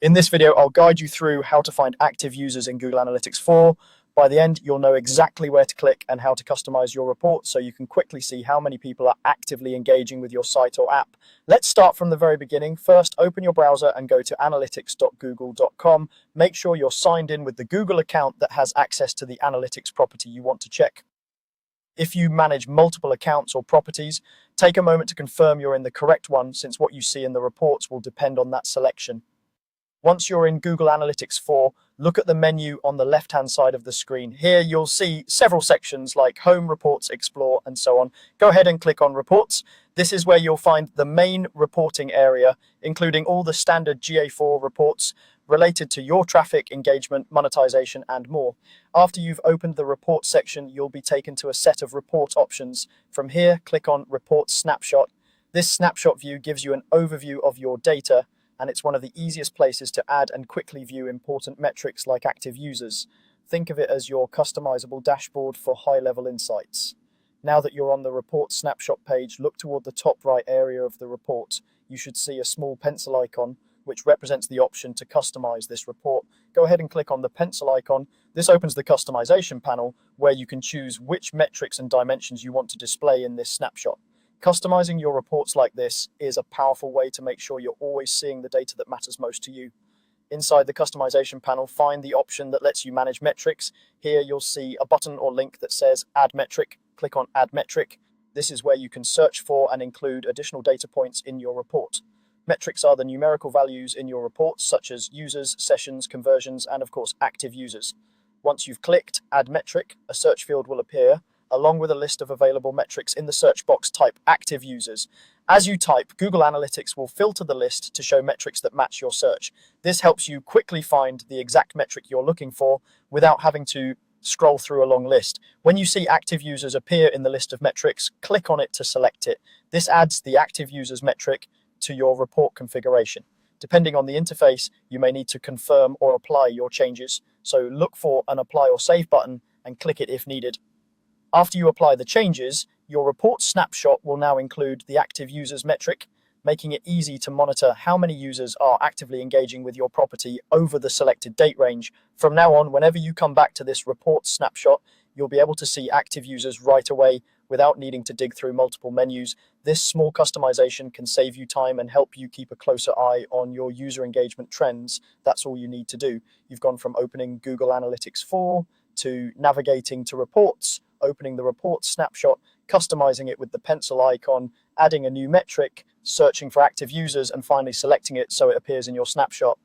In this video, I'll guide you through how to find active users in Google Analytics 4. By the end, you'll know exactly where to click and how to customize your report so you can quickly see how many people are actively engaging with your site or app. Let's start from the very beginning. First, open your browser and go to analytics.google.com. Make sure you're signed in with the Google account that has access to the analytics property you want to check. If you manage multiple accounts or properties, take a moment to confirm you're in the correct one, since what you see in the reports will depend on that selection. Once you're in Google Analytics 4, look at the menu on the left-hand side of the screen. Here you'll see several sections like Home, Reports, Explore, and so on. Go ahead and click on Reports. This is where you'll find the main reporting area, including all the standard GA4 reports related to your traffic, engagement, monetization, and more. After you've opened the Report section, you'll be taken to a set of report options. From here, click on Report Snapshot. This snapshot view gives you an overview of your data, and it's one of the easiest places to add and quickly view important metrics like active users. Think of it as your customizable dashboard for high-level insights. Now that you're on the report snapshot page, look toward the top right area of the report. You should see a small pencil icon, which represents the option to customize this report. Go ahead and click on the pencil icon. This opens the customization panel, where you can choose which metrics and dimensions you want to display in this snapshot. Customizing your reports like this is a powerful way to make sure you're always seeing the data that matters most to you. Inside the customization panel, find the option that lets you manage metrics. Here you'll see a button or link that says Add Metric. Click on Add Metric. This is where you can search for and include additional data points in your report. Metrics are the numerical values in your reports, such as users, sessions, conversions, and of course active users. Once you've clicked Add Metric, a search field will appear, along with a list of available metrics. In the search box, type active users. As you type, Google Analytics will filter the list to show metrics that match your search. This helps you quickly find the exact metric you're looking for without having to scroll through a long list. When you see active users appear in the list of metrics, click on it to select it. This adds the active users metric to your report configuration. Depending on the interface, you may need to confirm or apply your changes. So look for an apply or save button and click it if needed. After you apply the changes, your report snapshot will now include the active users metric, making it easy to monitor how many users are actively engaging with your property over the selected date range. From now on, whenever you come back to this report snapshot, you'll be able to see active users right away without needing to dig through multiple menus. This small customization can save you time and help you keep a closer eye on your user engagement trends. That's all you need to do. You've gone from opening Google Analytics 4 to navigating to reports, opening the report snapshot, customizing it with the pencil icon, adding a new metric, searching for active users, and finally selecting it so it appears in your snapshot.